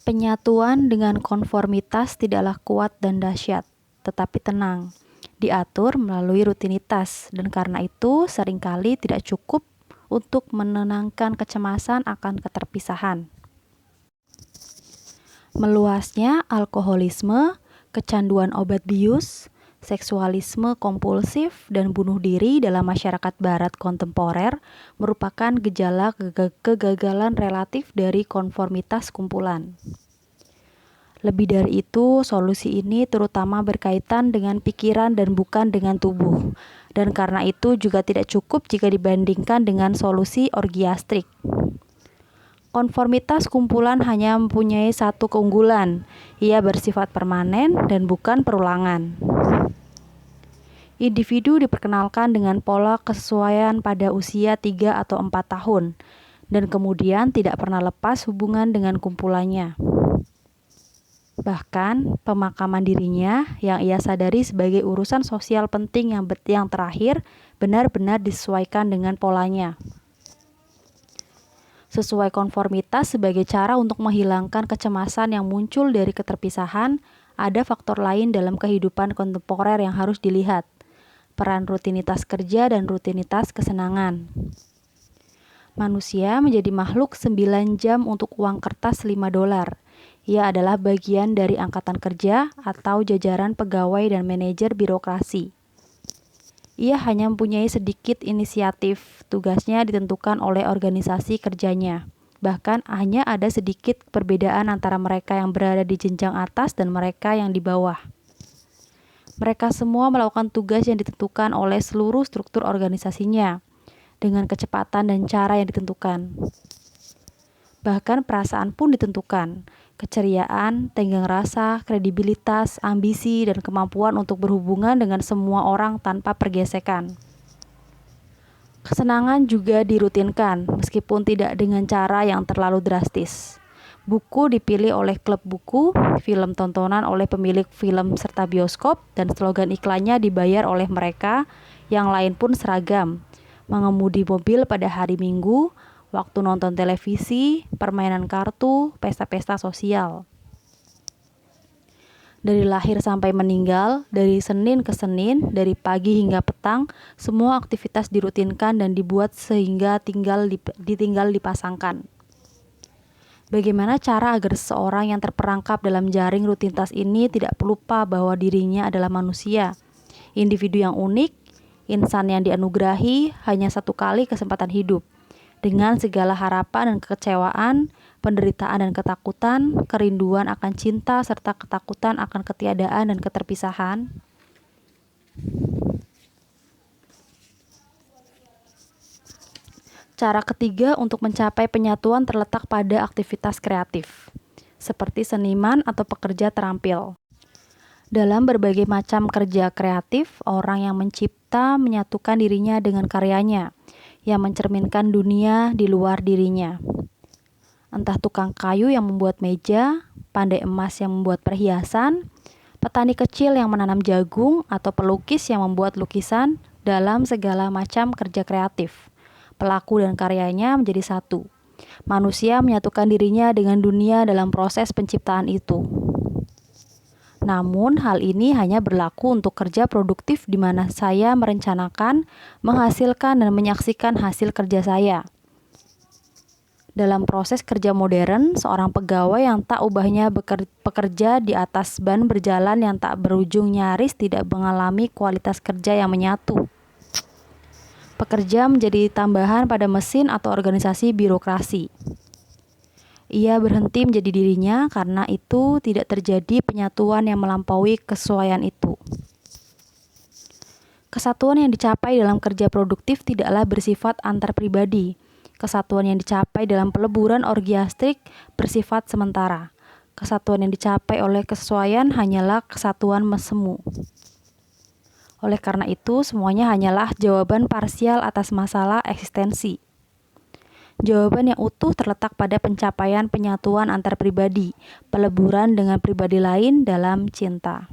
Penyatuan dengan konformitas tidaklah kuat dan dahsyat, tetapi tenang, diatur melalui rutinitas, dan karena itu seringkali tidak cukup untuk menenangkan kecemasan akan keterpisahan. Meluasnya alkoholisme, kecanduan obat bius, seksualisme kompulsif, dan bunuh diri dalam masyarakat barat kontemporer merupakan gejala kegagalan relatif dari konformitas kumpulan. Lebih dari itu, solusi ini terutama berkaitan dengan pikiran dan bukan dengan tubuh, dan karena itu juga tidak cukup jika dibandingkan dengan solusi orgiastrik. Konformitas kumpulan hanya mempunyai satu keunggulan, ia bersifat permanen dan bukan perulangan. Individu diperkenalkan dengan pola kesesuaian pada usia 3 atau 4 tahun, dan kemudian tidak pernah lepas hubungan dengan kumpulannya. Bahkan, pemakaman dirinya yang ia sadari sebagai urusan sosial penting yang terakhir benar-benar disesuaikan dengan polanya. Sesuai konformitas sebagai cara untuk menghilangkan kecemasan yang muncul dari keterpisahan, ada faktor lain dalam kehidupan kontemporer yang harus dilihat. Peran rutinitas kerja dan rutinitas kesenangan. Manusia menjadi makhluk 9 jam untuk uang kertas $5. Ia adalah bagian dari angkatan kerja atau jajaran pegawai dan manajer birokrasi. Ia hanya mempunyai sedikit inisiatif, tugasnya ditentukan oleh organisasi kerjanya. Bahkan hanya ada sedikit perbedaan antara mereka yang berada di jenjang atas dan mereka yang di bawah. Mereka semua melakukan tugas yang ditentukan oleh seluruh struktur organisasinya, dengan kecepatan dan cara yang ditentukan. Bahkan perasaan pun ditentukan. Keceriaan, tenggang rasa, kredibilitas, ambisi, dan kemampuan untuk berhubungan dengan semua orang tanpa pergesekan. Kesenangan juga dirutinkan, meskipun tidak dengan cara yang terlalu drastis. Buku dipilih oleh klub buku, film tontonan oleh pemilik film serta bioskop, dan slogan iklannya dibayar oleh mereka, yang lain pun seragam. Mengemudi mobil pada hari Minggu, waktu nonton televisi, permainan kartu, pesta-pesta sosial. Dari lahir sampai meninggal, dari Senin ke Senin, dari pagi hingga petang, semua aktivitas dirutinkan dan dibuat sehingga ditinggal dipasangkan. Bagaimana cara agar seseorang yang terperangkap dalam jaring rutinitas ini tidak lupa bahwa dirinya adalah manusia, individu yang unik, insan yang dianugerahi hanya satu kali kesempatan hidup, dengan segala harapan dan kekecewaan, penderitaan dan ketakutan, kerinduan akan cinta, serta ketakutan akan ketiadaan dan keterpisahan. Cara ketiga untuk mencapai penyatuan terletak pada aktivitas kreatif, seperti seniman atau pekerja terampil. Dalam berbagai macam kerja kreatif, orang yang mencipta menyatukan dirinya dengan karyanya, yang mencerminkan dunia di luar dirinya. Entah tukang kayu yang membuat meja, pandai emas yang membuat perhiasan, petani kecil yang menanam jagung, atau pelukis yang membuat lukisan, dalam segala macam kerja kreatif. Pelaku dan karyanya menjadi satu. Manusia menyatukan dirinya dengan dunia dalam proses penciptaan itu. Namun, hal ini hanya berlaku untuk kerja produktif di mana saya merencanakan, menghasilkan, dan menyaksikan hasil kerja saya. Dalam proses kerja modern, seorang pegawai yang tak ubahnya bekerja di atas ban berjalan yang tak berujung nyaris tidak mengalami kualitas kerja yang menyatu. Pekerja menjadi tambahan pada mesin atau organisasi birokrasi. Ia berhenti menjadi dirinya karena itu tidak terjadi penyatuan yang melampaui kesesuaian itu. Kesatuan yang dicapai dalam kerja produktif tidaklah bersifat antar pribadi. Kesatuan yang dicapai dalam peleburan orgiastrik bersifat sementara. Kesatuan yang dicapai oleh kesesuaian hanyalah kesatuan semu. Oleh karena itu, semuanya hanyalah jawaban parsial atas masalah eksistensi. Jawaban yang utuh terletak pada pencapaian penyatuan antar pribadi, peleburan dengan pribadi lain dalam cinta.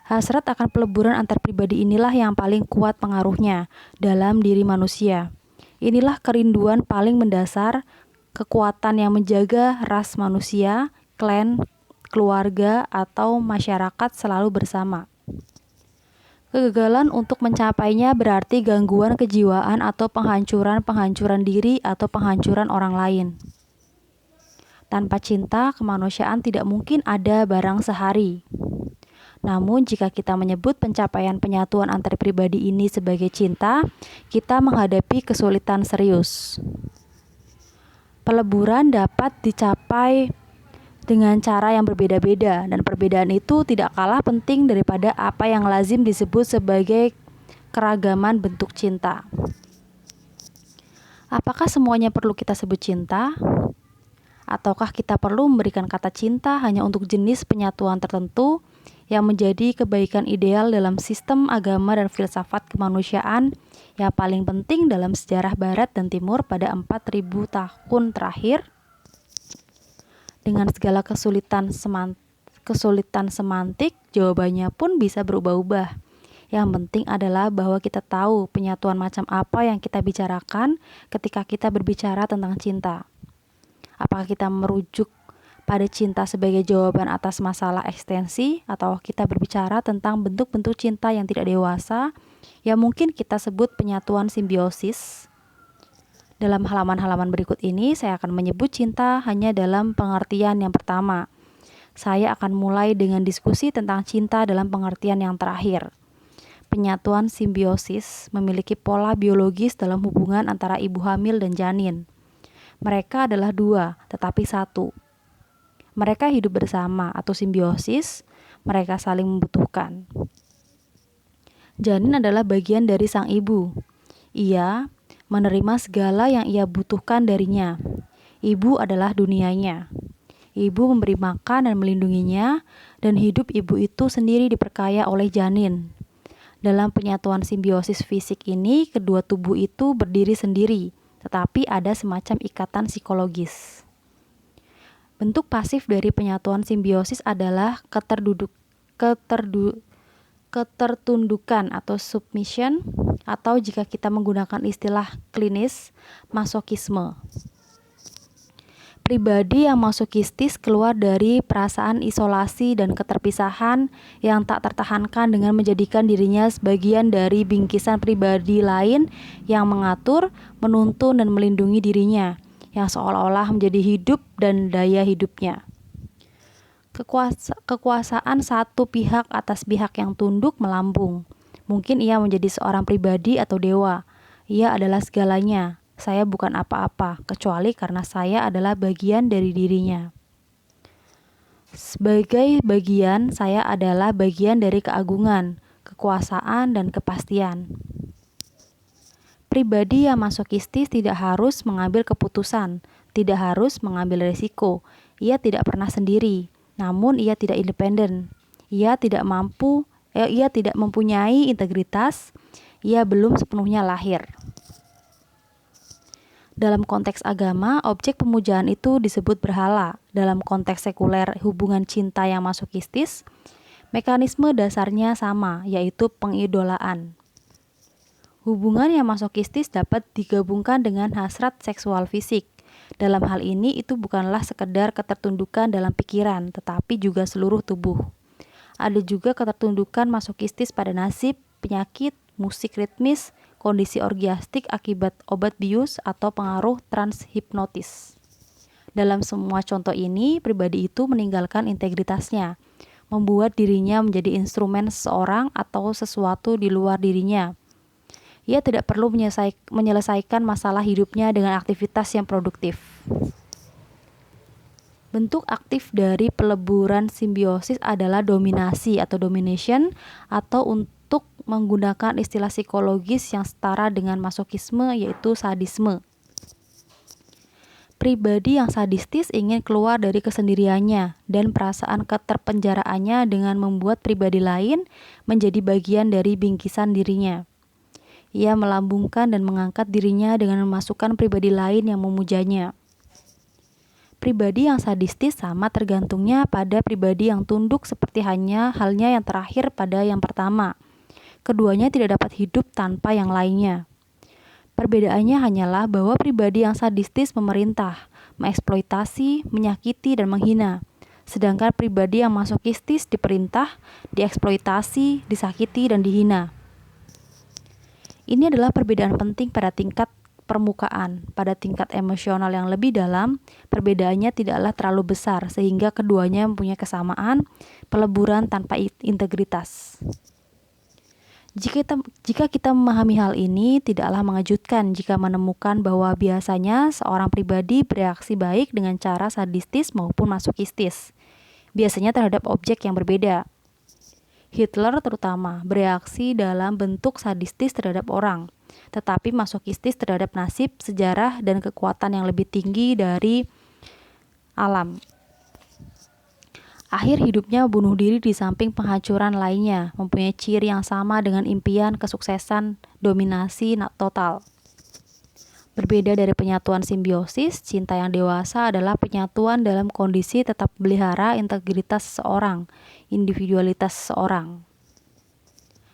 Hasrat akan peleburan antar pribadi inilah yang paling kuat pengaruhnya dalam diri manusia. Inilah kerinduan paling mendasar, kekuatan yang menjaga ras manusia, klan, keluarga, atau masyarakat selalu bersama. Kegagalan untuk mencapainya berarti gangguan kejiwaan atau penghancuran diri atau penghancuran orang lain. Tanpa cinta, kemanusiaan tidak mungkin ada barang sehari. Namun, jika kita menyebut pencapaian penyatuan antar pribadi ini sebagai cinta, kita menghadapi kesulitan serius. Peleburan dapat dicapai dengan cara yang berbeda-beda, dan perbedaan itu tidak kalah penting daripada apa yang lazim disebut sebagai keragaman bentuk cinta. Apakah semuanya perlu kita sebut cinta? Ataukah kita perlu memberikan kata cinta hanya untuk jenis penyatuan tertentu yang menjadi kebaikan ideal dalam sistem agama dan filsafat kemanusiaan yang paling penting dalam sejarah Barat dan Timur pada 4.000 tahun terakhir? Dengan segala kesulitan semantik, jawabannya pun bisa berubah-ubah. Yang penting adalah bahwa kita tahu penyatuan macam apa yang kita bicarakan ketika kita berbicara tentang cinta. Apakah kita merujuk pada cinta sebagai jawaban atas masalah ekstensi, atau kita berbicara tentang bentuk-bentuk cinta yang tidak dewasa yang mungkin kita sebut penyatuan simbiosis? Dalam halaman-halaman berikut ini, saya akan menyebut cinta hanya dalam pengertian yang pertama. Saya akan mulai dengan diskusi tentang cinta dalam pengertian yang terakhir. Penyatuan simbiosis memiliki pola biologis dalam hubungan antara ibu hamil dan janin. Mereka adalah dua, tetapi satu. Mereka hidup bersama atau simbiosis, mereka saling membutuhkan. Janin adalah bagian dari sang ibu. Ia menerima segala yang ia butuhkan darinya. Ibu adalah dunianya. Ibu memberi makan dan melindunginya, dan hidup ibu itu sendiri diperkaya oleh janin. Dalam penyatuan simbiosis fisik ini, kedua tubuh itu berdiri sendiri, tetapi ada semacam ikatan psikologis. Bentuk pasif dari penyatuan simbiosis adalah ketertundukan atau submission, atau jika kita menggunakan istilah klinis, masokisme. Pribadi yang masokistis keluar dari perasaan isolasi dan keterpisahan yang tak tertahankan dengan menjadikan dirinya sebagian dari bingkisan pribadi lain yang mengatur, menuntun, dan melindungi dirinya, yang seolah-olah menjadi hidup dan daya hidupnya. Kekuasaan satu pihak atas pihak yang tunduk melambung. Mungkin ia menjadi seorang pribadi atau dewa. Ia adalah segalanya. Saya bukan apa-apa, kecuali karena saya adalah bagian dari dirinya. Sebagai bagian, saya adalah bagian dari keagungan, kekuasaan, dan kepastian. Pribadi yang masokistis tidak harus mengambil keputusan, tidak harus mengambil risiko. Ia tidak pernah sendiri, namun ia tidak independen. Ia tidak mempunyai integritas. Ia belum sepenuhnya lahir. Dalam konteks agama, objek pemujaan itu disebut berhala. Dalam konteks sekuler hubungan cinta yang masokistis, mekanisme dasarnya sama, yaitu pengidolaan. Hubungan yang masokistis dapat digabungkan dengan hasrat seksual fisik. Dalam hal ini, itu bukanlah sekedar ketertundukan dalam pikiran, tetapi juga seluruh tubuh. Ada juga ketertundukan masokistis pada nasib, penyakit, musik ritmis, kondisi orgiastik akibat obat bius, atau pengaruh transhipnotis. Dalam semua contoh ini, pribadi itu meninggalkan integritasnya, membuat dirinya menjadi instrumen seseorang atau sesuatu di luar dirinya. Ia tidak perlu menyelesaikan masalah hidupnya dengan aktivitas yang produktif. Bentuk aktif dari peleburan simbiosis adalah dominasi atau domination, atau untuk menggunakan istilah psikologis yang setara dengan masokisme, yaitu sadisme. Pribadi yang sadistis ingin keluar dari kesendiriannya dan perasaan keterpenjaraannya dengan membuat pribadi lain menjadi bagian dari bingkisan dirinya. Ia melambungkan dan mengangkat dirinya dengan memasukkan pribadi lain yang memujanya. Pribadi yang sadistis sama tergantungnya pada pribadi yang tunduk, seperti halnya yang terakhir pada yang pertama. Keduanya tidak dapat hidup tanpa yang lainnya. Perbedaannya hanyalah bahwa pribadi yang sadistis memerintah, mengeksploitasi, menyakiti, dan menghina. Sedangkan pribadi yang masokistis diperintah, dieksploitasi, disakiti, dan dihina. Ini adalah perbedaan penting pada tingkat permukaan. Pada tingkat emosional yang lebih dalam, perbedaannya tidaklah terlalu besar sehingga keduanya mempunyai kesamaan, peleburan tanpa integritas. Jika kita memahami hal ini, tidaklah mengejutkan jika menemukan bahwa biasanya seorang pribadi bereaksi baik dengan cara sadistis maupun masokistis, biasanya terhadap objek yang berbeda. Hitler terutama bereaksi dalam bentuk sadistis terhadap orang, tetapi masokistis terhadap nasib, sejarah, dan kekuatan yang lebih tinggi dari alam. Akhir hidupnya bunuh diri di samping penghancuran lainnya, mempunyai ciri yang sama dengan impian kesuksesan dominasi total. Berbeda dari penyatuan simbiosis, cinta yang dewasa adalah penyatuan dalam kondisi tetap pelihara integritas seseorang, individualitas seseorang.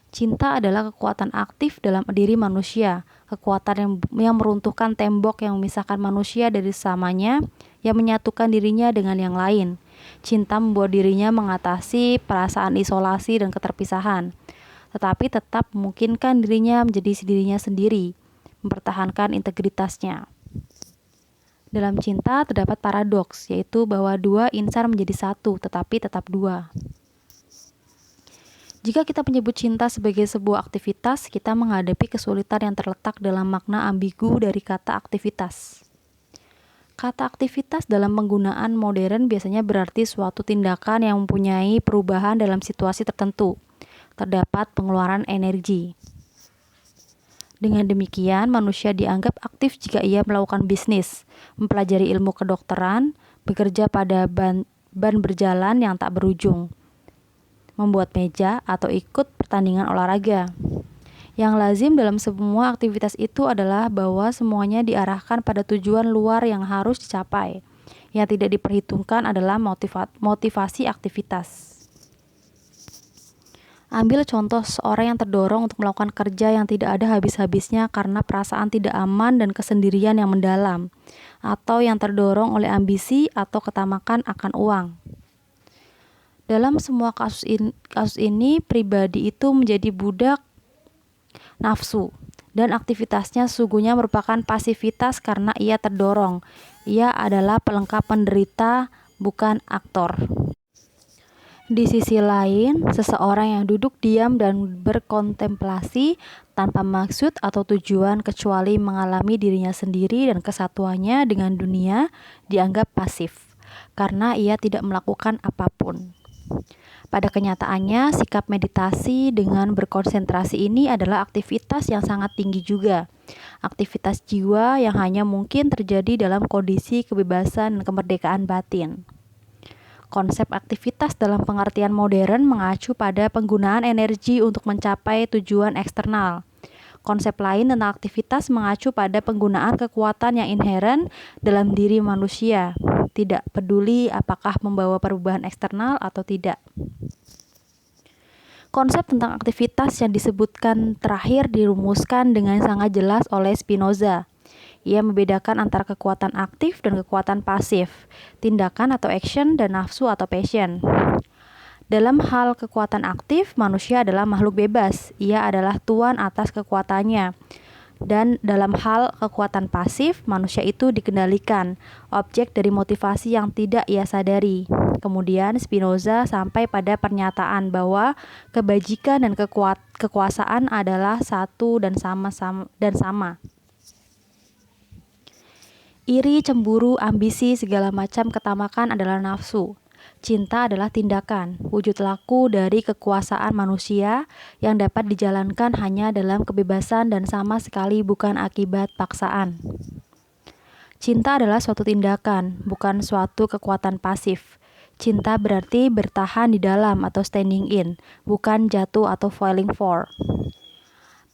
Cinta adalah kekuatan aktif dalam diri manusia, kekuatan yang meruntuhkan tembok yang memisahkan manusia dari sesamanya, yang menyatukan dirinya dengan yang lain. Cinta membuat dirinya mengatasi perasaan isolasi dan keterpisahan, tetapi tetap memungkinkan dirinya menjadi dirinya sendiri, mempertahankan integritasnya. Dalam cinta terdapat paradoks, yaitu bahwa dua insan menjadi satu, tetapi tetap dua. Jika kita menyebut cinta sebagai sebuah aktivitas, kita menghadapi kesulitan yang terletak dalam makna ambigu dari kata aktivitas. Kata aktivitas dalam penggunaan modern biasanya berarti suatu tindakan yang mempunyai perubahan dalam situasi tertentu. Terdapat pengeluaran energi. Dengan demikian, manusia dianggap aktif jika ia melakukan bisnis, mempelajari ilmu kedokteran, bekerja pada ban berjalan yang tak berujung, membuat meja, atau ikut pertandingan olahraga. Yang lazim dalam semua aktivitas itu adalah bahwa semuanya diarahkan pada tujuan luar yang harus dicapai. Yang tidak diperhitungkan adalah motivasi aktivitas. Ambil contoh seorang yang terdorong untuk melakukan kerja yang tidak ada habis-habisnya karena perasaan tidak aman dan kesendirian yang mendalam, atau yang terdorong oleh ambisi atau ketamakan akan uang. Dalam semua kasus ini, pribadi itu menjadi budak nafsu, dan aktivitasnya sesungguhnya merupakan pasivitas karena ia terdorong. Ia adalah pelengkap penderita, bukan aktor. Di sisi lain, seseorang yang duduk diam dan berkontemplasi tanpa maksud atau tujuan kecuali mengalami dirinya sendiri dan kesatuannya dengan dunia dianggap pasif, karena ia tidak melakukan apapun. Pada kenyataannya, sikap meditasi dengan berkonsentrasi ini adalah aktivitas yang sangat tinggi juga. Aktivitas jiwa yang hanya mungkin terjadi dalam kondisi kebebasan dan kemerdekaan batin. Konsep aktivitas dalam pengertian modern mengacu pada penggunaan energi untuk mencapai tujuan eksternal. Konsep lain tentang aktivitas mengacu pada penggunaan kekuatan yang inheren dalam diri manusia, tidak peduli apakah membawa perubahan eksternal atau tidak. Konsep tentang aktivitas yang disebutkan terakhir dirumuskan dengan sangat jelas oleh Spinoza. Ia membedakan antara kekuatan aktif dan kekuatan pasif, tindakan atau action dan nafsu atau passion. Dalam hal kekuatan aktif, manusia adalah makhluk bebas. Ia adalah tuan atas kekuatannya. Dan dalam hal kekuatan pasif, manusia itu dikendalikan, objek dari motivasi yang tidak ia sadari. Kemudian Spinoza sampai pada pernyataan bahwa kebajikan dan kekuasaan adalah satu dan sama. Iri, cemburu, ambisi, segala macam ketamakan adalah nafsu. Cinta adalah tindakan, wujud laku dari kekuasaan manusia yang dapat dijalankan hanya dalam kebebasan dan sama sekali bukan akibat paksaan. Cinta adalah suatu tindakan, bukan suatu kekuatan pasif. Cinta berarti bertahan di dalam atau standing in, bukan jatuh atau falling for.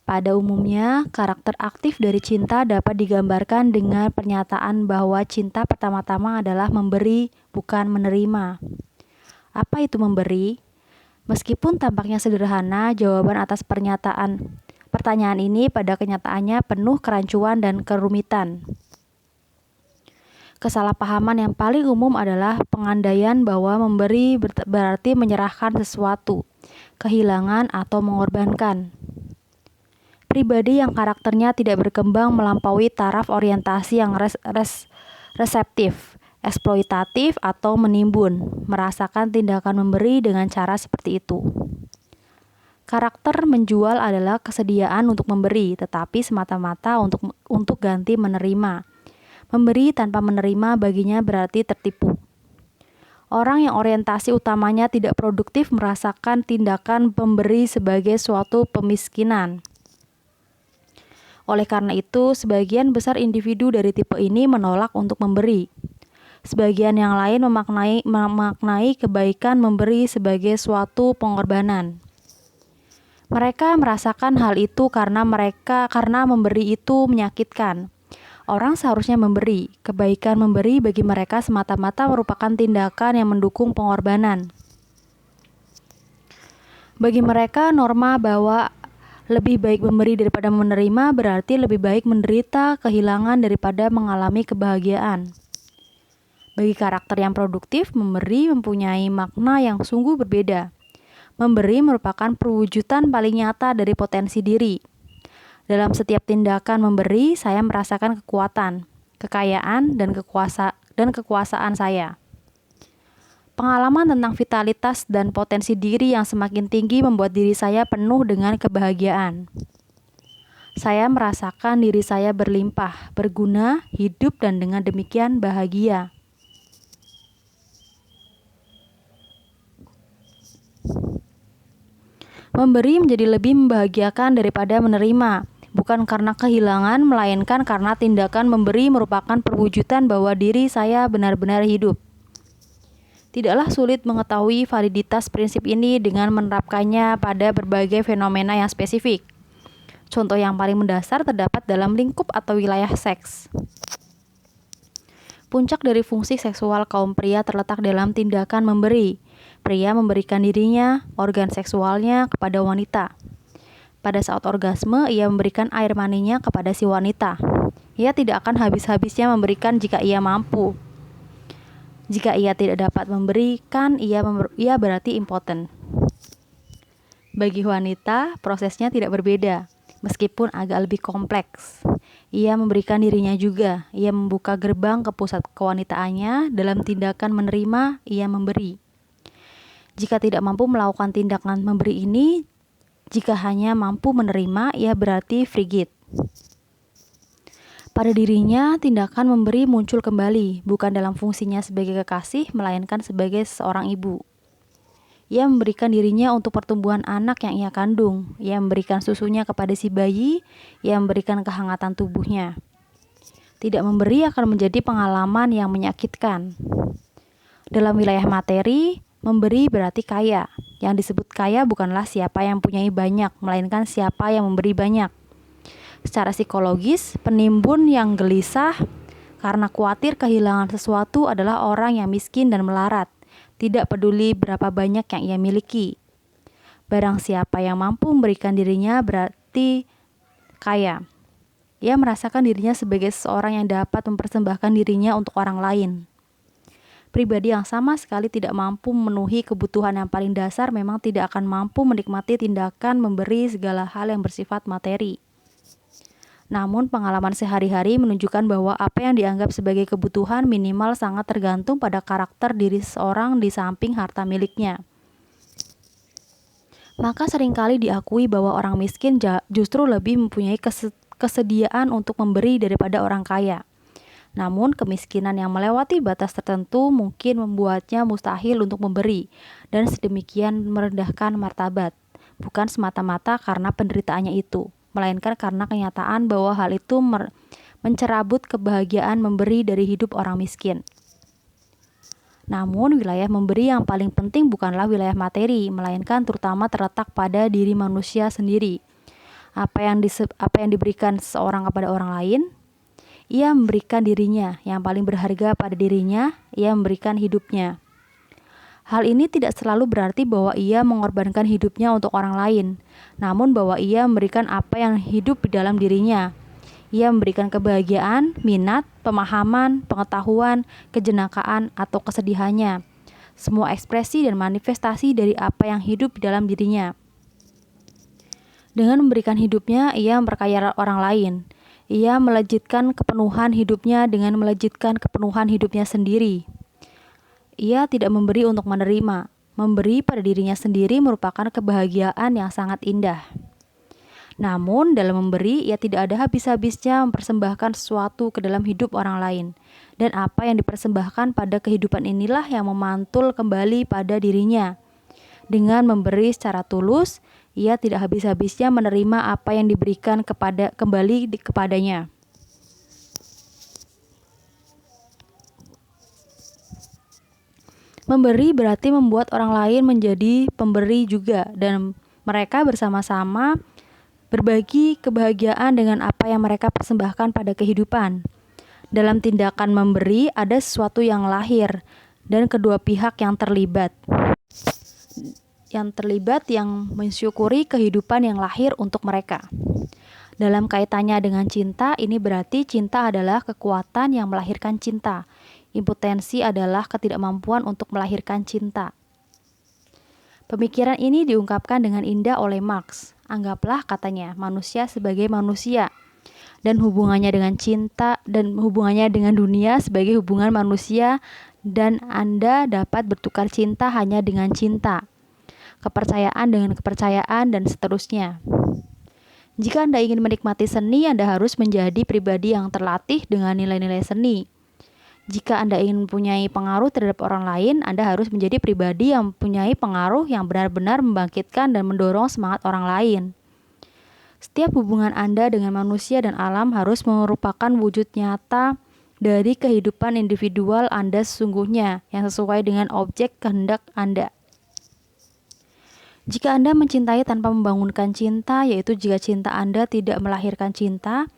Pada umumnya, karakter aktif dari cinta dapat digambarkan dengan pernyataan bahwa cinta pertama-tama adalah memberi, bukan menerima. Apa itu memberi? Meskipun tampaknya sederhana, jawaban atas pertanyaan ini pada kenyataannya penuh kerancuan dan kerumitan. Kesalahpahaman yang paling umum adalah pengandaian bahwa memberi berarti menyerahkan sesuatu, kehilangan, atau mengorbankan. Pribadi yang karakternya tidak berkembang melampaui taraf orientasi yang reseptif, eksploitatif, atau menimbun, merasakan tindakan memberi dengan cara seperti itu. Karakter menjual adalah kesediaan untuk memberi, tetapi semata-mata untuk ganti menerima. Memberi tanpa menerima baginya berarti tertipu. Orang yang orientasi utamanya tidak produktif merasakan tindakan pemberi sebagai suatu pemiskinan. Oleh karena itu, sebagian besar individu dari tipe ini menolak untuk memberi. Sebagian yang lain memaknai kebaikan memberi sebagai suatu pengorbanan. Mereka merasakan hal itu karena memberi itu menyakitkan. Orang seharusnya memberi. Kebaikan memberi bagi mereka semata-mata merupakan tindakan yang mendukung pengorbanan. Bagi mereka, norma bahwa lebih baik memberi daripada menerima berarti lebih baik menderita kehilangan daripada mengalami kebahagiaan. Bagi karakter yang produktif, memberi mempunyai makna yang sungguh berbeda. Memberi merupakan perwujudan paling nyata dari potensi diri. Dalam setiap tindakan memberi, saya merasakan kekuatan, kekayaan, dan kekuasaan saya. Pengalaman tentang vitalitas dan potensi diri yang semakin tinggi membuat diri saya penuh dengan kebahagiaan. Saya merasakan diri saya berlimpah, berguna, hidup, dan dengan demikian bahagia. Memberi menjadi lebih membahagiakan daripada menerima, bukan karena kehilangan, melainkan karena tindakan memberi merupakan perwujudan bahwa diri saya benar-benar hidup. Tidaklah sulit mengetahui validitas prinsip ini dengan menerapkannya pada berbagai fenomena yang spesifik. Contoh yang paling mendasar terdapat dalam lingkup atau wilayah seks. Puncak dari fungsi seksual kaum pria terletak dalam tindakan memberi. Pria memberikan dirinya, organ seksualnya, kepada wanita. Pada saat orgasme, ia memberikan air maninya kepada si wanita. Ia tidak akan habis-habisnya memberikan jika ia mampu. Jika ia tidak dapat memberikan, ia berarti impoten. Bagi wanita, prosesnya tidak berbeda, meskipun agak lebih kompleks. Ia memberikan dirinya juga. Ia membuka gerbang ke pusat kewanitaannya. Dalam tindakan menerima, ia memberi. Jika tidak mampu melakukan tindakan memberi ini, jika hanya mampu menerima, ia berarti frigid. Pada dirinya, tindakan memberi muncul kembali, bukan dalam fungsinya sebagai kekasih, melainkan sebagai seorang ibu. Ia memberikan dirinya untuk pertumbuhan anak yang ia kandung. Ia memberikan susunya kepada si bayi. Ia memberikan kehangatan tubuhnya. Tidak memberi akan menjadi pengalaman yang menyakitkan. Dalam wilayah materi, memberi berarti kaya. Yang disebut kaya bukanlah siapa yang mempunyai banyak, melainkan siapa yang memberi banyak. Secara psikologis, penimbun yang gelisah karena khawatir kehilangan sesuatu adalah orang yang miskin dan melarat, tidak peduli berapa banyak yang ia miliki. Barang siapa yang mampu memberikan dirinya berarti kaya. Ia merasakan dirinya sebagai seseorang yang dapat mempersembahkan dirinya untuk orang lain. Pribadi yang sama sekali tidak mampu memenuhi kebutuhan yang paling dasar memang tidak akan mampu menikmati tindakan memberi segala hal yang bersifat materi. Namun pengalaman sehari-hari menunjukkan bahwa apa yang dianggap sebagai kebutuhan minimal sangat tergantung pada karakter diri seseorang di samping harta miliknya. Maka seringkali diakui bahwa orang miskin justru lebih mempunyai kesediaan untuk memberi daripada orang kaya. Namun kemiskinan yang melewati batas tertentu mungkin membuatnya mustahil untuk memberi dan sedemikian merendahkan martabat, bukan semata-mata karena penderitaannya itu, melainkan karena kenyataan bahwa hal itu mencerabut kebahagiaan memberi dari hidup orang miskin. Namun wilayah memberi yang paling penting bukanlah wilayah materi, melainkan terutama terletak pada diri manusia sendiri. Apa yang diberikan seseorang kepada orang lain, ia memberikan dirinya. Yang paling berharga pada dirinya, ia memberikan hidupnya. Hal ini tidak selalu berarti bahwa ia mengorbankan hidupnya untuk orang lain, namun bahwa ia memberikan apa yang hidup di dalam dirinya. Ia memberikan kebahagiaan, minat, pemahaman, pengetahuan, kejenakaan, atau kesedihannya. Semua ekspresi dan manifestasi dari apa yang hidup di dalam dirinya. Dengan memberikan hidupnya, ia memperkaya orang lain. Ia melejitkan kepenuhan hidupnya dengan melejitkan kepenuhan hidupnya sendiri. Ia tidak memberi untuk menerima. Memberi pada dirinya sendiri merupakan kebahagiaan yang sangat indah. Namun, dalam memberi, ia tidak ada habis-habisnya mempersembahkan sesuatu ke dalam hidup orang lain. Dan apa yang dipersembahkan pada kehidupan inilah yang memantul kembali pada dirinya. Dengan memberi secara tulus, ia tidak habis-habisnya menerima apa yang diberikan kepadanya. Memberi berarti membuat orang lain menjadi pemberi juga, dan mereka bersama-sama berbagi kebahagiaan dengan apa yang mereka persembahkan pada kehidupan. Dalam tindakan memberi ada sesuatu yang lahir dan kedua pihak yang terlibat. Yang mensyukuri kehidupan yang lahir untuk mereka. Dalam kaitannya dengan cinta, ini berarti cinta adalah kekuatan yang melahirkan cinta. Impotensi adalah ketidakmampuan untuk melahirkan cinta. Pemikiran ini diungkapkan dengan indah oleh Marx. Anggaplah, katanya, manusia sebagai manusia dan hubungannya dengan cinta dan hubungannya dengan dunia sebagai hubungan manusia, dan Anda dapat bertukar cinta hanya dengan cinta, kepercayaan dengan kepercayaan, dan seterusnya. Jika Anda ingin menikmati seni, Anda harus menjadi pribadi yang terlatih dengan nilai-nilai seni. Jika Anda ingin mempunyai pengaruh terhadap orang lain, Anda harus menjadi pribadi yang mempunyai pengaruh yang benar-benar membangkitkan dan mendorong semangat orang lain. Setiap hubungan Anda dengan manusia dan alam harus merupakan wujud nyata dari kehidupan individual Anda sesungguhnya, yang sesuai dengan objek kehendak Anda. Jika Anda mencintai tanpa membangunkan cinta, yaitu jika cinta Anda tidak melahirkan cinta,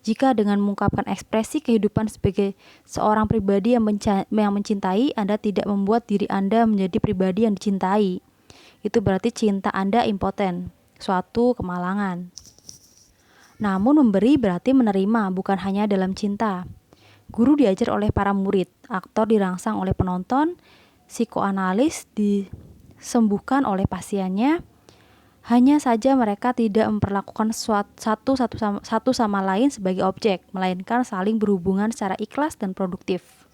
jika dengan mengungkapkan ekspresi kehidupan sebagai seorang pribadi yang mencintai, Anda tidak membuat diri Anda menjadi pribadi yang dicintai, itu berarti cinta Anda impoten, suatu kemalangan. Namun memberi berarti menerima, bukan hanya dalam cinta. Guru diajar oleh para murid, aktor dirangsang oleh penonton, psikoanalis disembuhkan oleh pasiennya. Hanya saja mereka tidak memperlakukan satu sama lain sebagai objek, melainkan saling berhubungan secara ikhlas dan produktif.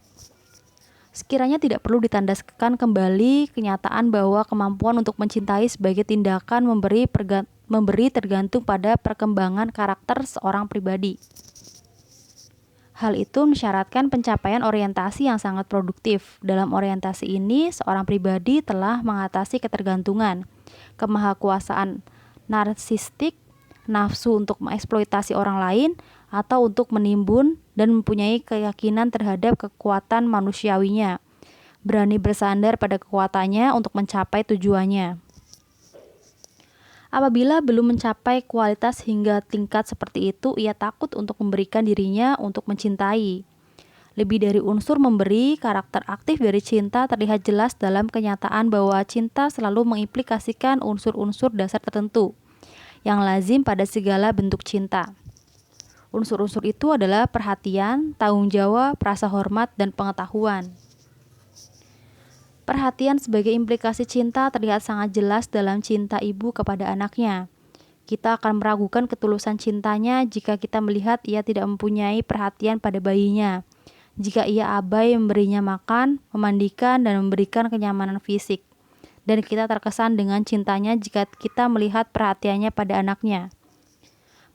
Sekiranya tidak perlu ditandaskan kembali kenyataan bahwa kemampuan untuk mencintai sebagai tindakan memberi tergantung pada perkembangan karakter seorang pribadi. Hal itu mensyaratkan pencapaian orientasi yang sangat produktif. Dalam orientasi ini, seorang pribadi telah mengatasi ketergantungan, kemahakuasaan narsistik, nafsu untuk mengeksploitasi orang lain, atau untuk menimbun, dan mempunyai keyakinan terhadap kekuatan manusiawinya, berani bersandar pada kekuatannya untuk mencapai tujuannya. Apabila belum mencapai kualitas hingga tingkat seperti itu, ia takut untuk memberikan dirinya untuk mencintai. Lebih dari unsur memberi, karakter aktif dari cinta terlihat jelas dalam kenyataan bahwa cinta selalu mengimplikasikan unsur-unsur dasar tertentu yang lazim pada segala bentuk cinta. Unsur-unsur itu adalah perhatian, tanggung jawab, rasa hormat, dan pengetahuan. Perhatian sebagai implikasi cinta terlihat sangat jelas dalam cinta ibu kepada anaknya. Kita akan meragukan ketulusan cintanya jika kita melihat ia tidak mempunyai perhatian pada bayinya, jika ia abai memberinya makan, memandikan, dan memberikan kenyamanan fisik. Dan kita terkesan dengan cintanya jika kita melihat perhatiannya pada anaknya.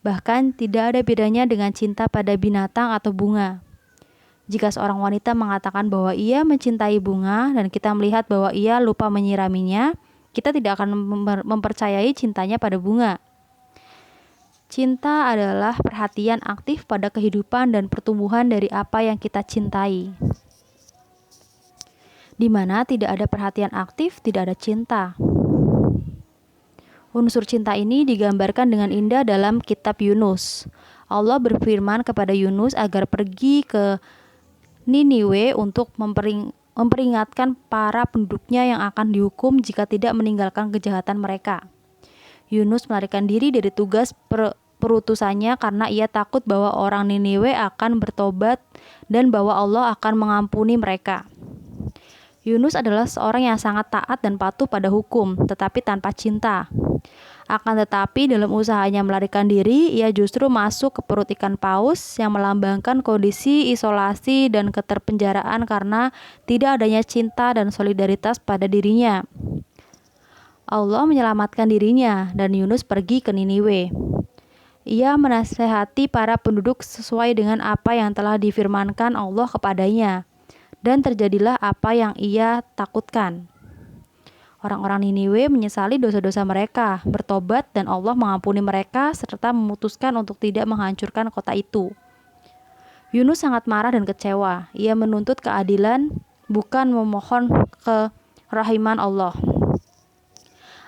Bahkan tidak ada bedanya dengan cinta pada binatang atau bunga. Jika seorang wanita mengatakan bahwa ia mencintai bunga dan kita melihat bahwa ia lupa menyiraminya, kita tidak akan mempercayai cintanya pada bunga. Cinta adalah perhatian aktif pada kehidupan dan pertumbuhan dari apa yang kita cintai. Di mana tidak ada perhatian aktif, tidak ada cinta. Unsur cinta ini digambarkan dengan indah dalam kitab Yunus. Allah berfirman kepada Yunus agar pergi ke Niniwe untuk memperingatkan para penduduknya yang akan dihukum jika tidak meninggalkan kejahatan mereka. Yunus melarikan diri dari tugas perutusannya karena ia takut bahwa orang Niniwe akan bertobat dan bahwa Allah akan mengampuni mereka. Yunus adalah seorang yang sangat taat dan patuh pada hukum, tetapi tanpa cinta. Akan tetapi dalam usahanya melarikan diri, ia justru masuk ke perut ikan paus yang melambangkan kondisi isolasi dan keterpenjaraan karena tidak adanya cinta dan solidaritas pada dirinya. Allah menyelamatkan dirinya dan Yunus pergi ke Niniwe. Ia menasehati para penduduk sesuai dengan apa yang telah difirmankan Allah kepadanya, dan terjadilah apa yang ia takutkan. Orang-orang Niniwe menyesali dosa-dosa mereka, bertobat, dan Allah mengampuni mereka serta memutuskan untuk tidak menghancurkan kota itu. Yunus sangat marah dan kecewa. Ia menuntut keadilan, bukan memohon kerahiman Allah.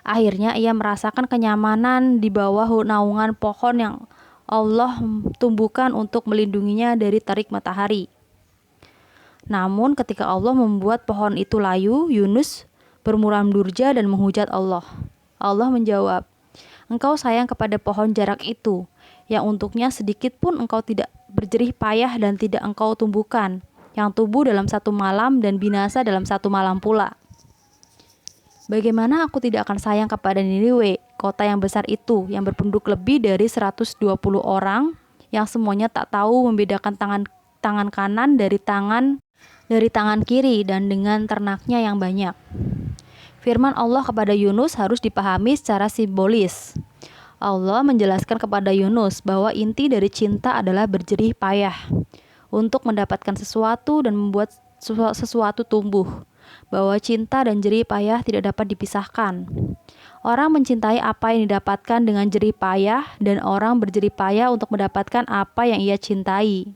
Akhirnya ia merasakan kenyamanan di bawah naungan pohon yang Allah tumbuhkan untuk melindunginya dari terik matahari. Namun ketika Allah membuat pohon itu layu, Yunus bermuram durja dan menghujat Allah. Allah menjawab, "Engkau sayang kepada pohon jarak itu, yang untuknya sedikit pun engkau tidak berjerih payah dan tidak engkau tumbuhkan, yang tumbuh dalam satu malam dan binasa dalam satu malam pula. Bagaimana aku tidak akan sayang kepada Niniwe, kota yang besar itu, yang berpenduduk lebih dari 120 orang, yang semuanya tak tahu membedakan tangan kanan dari tangan kiri, dan dengan ternaknya yang banyak." Firman Allah kepada Yunus harus dipahami secara simbolis. Allah menjelaskan kepada Yunus bahwa inti dari cinta adalah berjerih payah untuk mendapatkan sesuatu dan membuat sesuatu tumbuh, bahwa cinta dan jerih payah tidak dapat dipisahkan. Orang mencintai apa yang didapatkan dengan jerih payah, dan orang berjerih payah untuk mendapatkan apa yang ia cintai.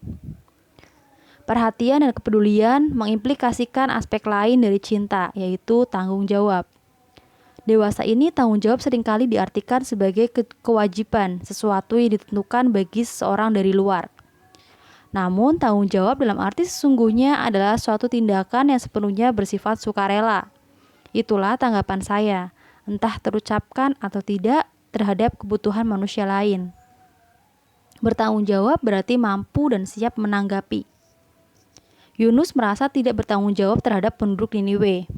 Perhatian dan kepedulian mengimplikasikan aspek lain dari cinta, yaitu tanggung jawab. Dewasa ini tanggung jawab seringkali diartikan sebagai kewajiban, sesuatu yang ditentukan bagi seseorang dari luar. Namun tanggung jawab dalam arti sesungguhnya adalah suatu tindakan yang sepenuhnya bersifat sukarela. Itulah tanggapan saya, entah terucapkan atau tidak, terhadap kebutuhan manusia lain. Bertanggung jawab berarti mampu dan siap menanggapi. Yunus merasa tidak bertanggung jawab terhadap penduduk Niniwe.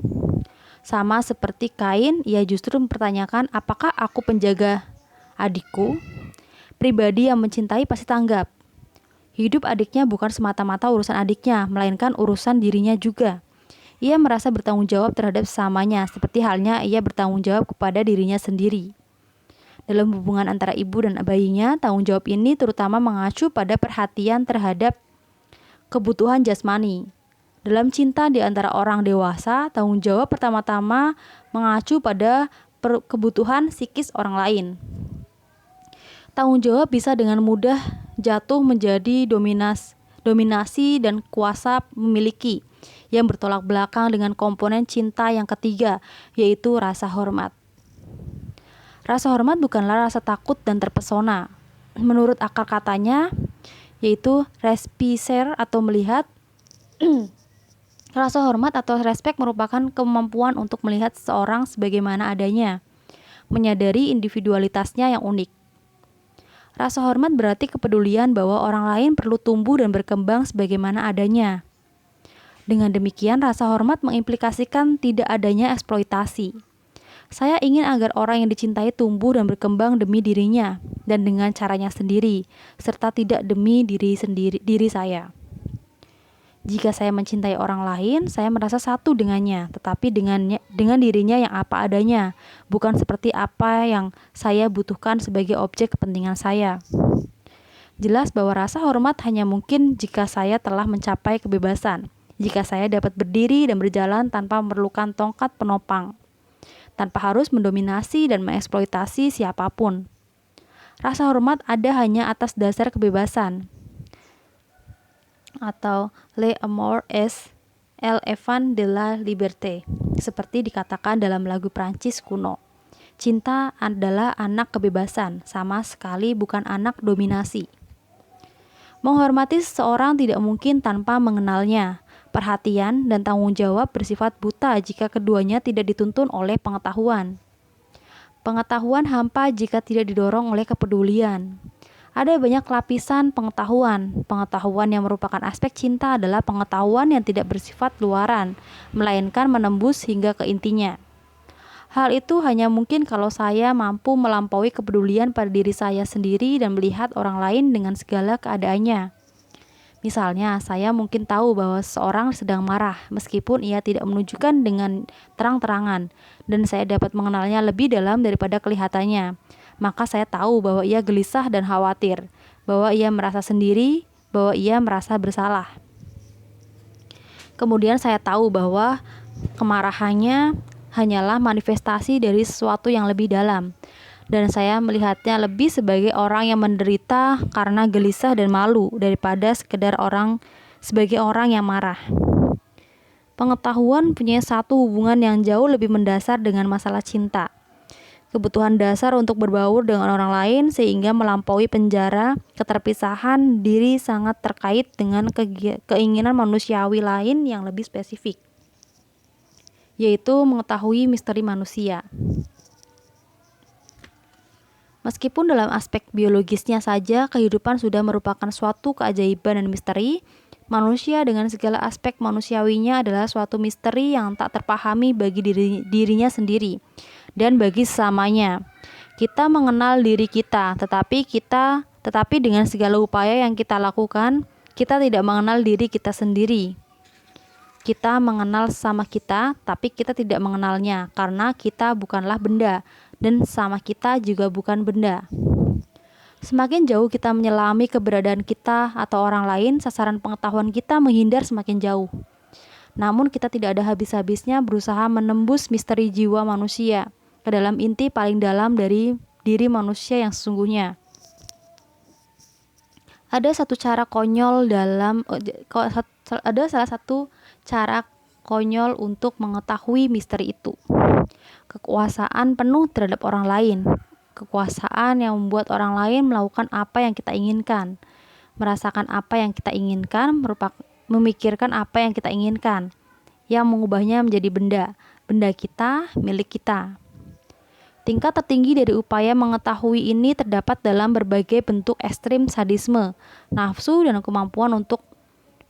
Sama seperti Kain, ia justru mempertanyakan, apakah aku penjaga adikku? Pribadi yang mencintai pasti tanggap. Hidup adiknya bukan semata-mata urusan adiknya, melainkan urusan dirinya juga. Ia merasa bertanggung jawab terhadap sesamanya, seperti halnya ia bertanggung jawab kepada dirinya sendiri. Dalam hubungan antara ibu dan bayinya, tanggung jawab ini terutama mengacu pada perhatian terhadap kebutuhan jasmani. Dalam cinta di antara orang dewasa, tanggung jawab pertama-tama mengacu pada kebutuhan psikis orang lain. Tanggung jawab bisa dengan mudah jatuh menjadi dominasi dan kuasa memiliki, yang bertolak belakang dengan komponen cinta yang ketiga, yaitu rasa hormat. Rasa hormat bukanlah rasa takut dan terpesona. Menurut akar katanya, yaitu respicer atau melihat. Rasa hormat atau respect merupakan kemampuan untuk melihat seseorang sebagaimana adanya, menyadari individualitasnya yang unik. Rasa hormat berarti kepedulian bahwa orang lain perlu tumbuh dan berkembang sebagaimana adanya. Dengan demikian, rasa hormat mengimplikasikan tidak adanya eksploitasi. Saya ingin agar orang yang dicintai tumbuh dan berkembang demi dirinya dan dengan caranya sendiri, serta tidak demi diri saya. Jika saya mencintai orang lain, saya merasa satu dengannya, tetapi dengan dirinya yang apa adanya, bukan seperti apa yang saya butuhkan sebagai objek kepentingan saya. Jelas bahwa rasa hormat hanya mungkin jika saya telah mencapai kebebasan, jika saya dapat berdiri dan berjalan tanpa memerlukan tongkat penopang, tanpa harus mendominasi dan mengeksploitasi siapapun. Rasa hormat ada hanya atas dasar kebebasan, atau l'amour est l'enfant de la liberté, seperti dikatakan dalam lagu Prancis kuno. Cinta adalah anak kebebasan, sama sekali bukan anak dominasi. Menghormati seseorang tidak mungkin tanpa mengenalnya. Perhatian dan tanggung jawab bersifat buta jika keduanya tidak dituntun oleh pengetahuan. Pengetahuan hampa jika tidak didorong oleh kepedulian. Ada banyak lapisan pengetahuan. Pengetahuan yang merupakan aspek cinta adalah pengetahuan yang tidak bersifat luaran, melainkan menembus hingga ke intinya. Hal itu hanya mungkin kalau saya mampu melampaui kepedulian pada diri saya sendiri dan melihat orang lain dengan segala keadaannya. Misalnya, saya mungkin tahu bahwa seseorang sedang marah, meskipun ia tidak menunjukkan dengan terang-terangan, dan saya dapat mengenalnya lebih dalam daripada kelihatannya. Maka saya tahu bahwa ia gelisah dan khawatir, bahwa ia merasa sendiri, bahwa ia merasa bersalah. Kemudian saya tahu bahwa kemarahannya hanyalah manifestasi dari sesuatu yang lebih dalam, dan saya melihatnya lebih sebagai orang yang menderita karena gelisah dan malu daripada sekedar sebagai orang yang marah. Pengetahuan punya satu hubungan yang jauh lebih mendasar dengan masalah cinta. Kebutuhan dasar untuk berbaur dengan orang lain sehingga melampaui penjara, keterpisahan diri sangat terkait dengan keinginan manusiawi lain yang lebih spesifik, yaitu mengetahui misteri manusia. Meskipun dalam aspek biologisnya saja kehidupan sudah merupakan suatu keajaiban dan misteri, manusia dengan segala aspek manusiawinya adalah suatu misteri yang tak terpahami bagi dirinya sendiri dan bagi sesamanya. Kita mengenal diri kita, tetapi dengan segala upaya yang kita lakukan, kita tidak mengenal diri kita sendiri. Kita mengenal sesama kita, tapi kita tidak mengenalnya karena kita bukanlah benda dan sesama kita juga bukan benda. Semakin jauh kita menyelami keberadaan kita atau orang lain, sasaran pengetahuan kita menghindar semakin jauh. Namun kita tidak ada habis-habisnya berusaha menembus misteri jiwa manusia ke dalam inti paling dalam dari diri manusia yang sesungguhnya. Ada salah satu cara konyol untuk mengetahui misteri itu. Kekuasaan penuh terhadap orang lain. Kekuasaan yang membuat orang lain melakukan apa yang kita inginkan, merasakan apa yang kita inginkan, memikirkan apa yang kita inginkan, yang mengubahnya menjadi benda kita, milik kita. Tingkat tertinggi dari upaya mengetahui ini terdapat dalam berbagai bentuk ekstrim sadisme, nafsu, dan kemampuan untuk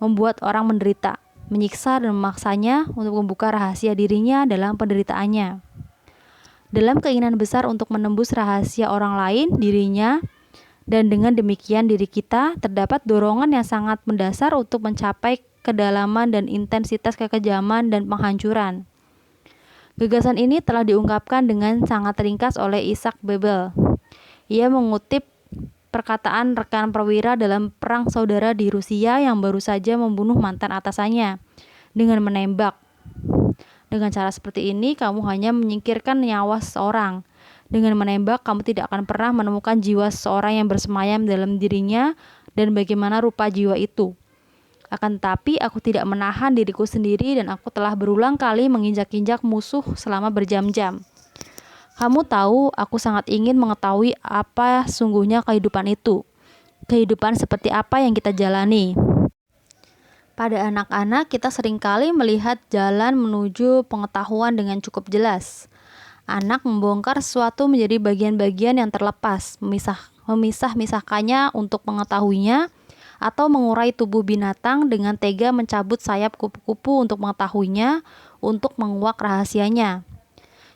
membuat orang menderita, menyiksa dan memaksanya untuk membuka rahasia dirinya dalam penderitaannya. Dalam keinginan besar untuk menembus rahasia orang lain, dirinya, dan dengan demikian diri kita, terdapat dorongan yang sangat mendasar untuk mencapai kedalaman dan intensitas kekejaman dan penghancuran. Gagasan ini telah diungkapkan dengan sangat ringkas oleh Isaac Babel. Ia mengutip perkataan rekan perwira dalam perang saudara di Rusia yang baru saja membunuh mantan atasannya dengan menembak. Dengan cara seperti ini, kamu hanya menyingkirkan nyawa seseorang. Dengan menembak, kamu tidak akan pernah menemukan jiwa seseorang yang bersemayam dalam dirinya dan bagaimana rupa jiwa itu. Akan tetapi, aku tidak menahan diriku sendiri dan aku telah berulang kali menginjak-injak musuh selama berjam-jam. Kamu tahu, aku sangat ingin mengetahui apa sungguhnya kehidupan itu. Kehidupan seperti apa yang kita jalani. Pada anak-anak, kita seringkali melihat jalan menuju pengetahuan dengan cukup jelas. Anak membongkar sesuatu menjadi bagian-bagian yang terlepas, memisah-misahkannya untuk mengetahuinya, atau mengurai tubuh binatang dengan tega mencabut sayap kupu-kupu untuk mengetahuinya, untuk menguak rahasianya.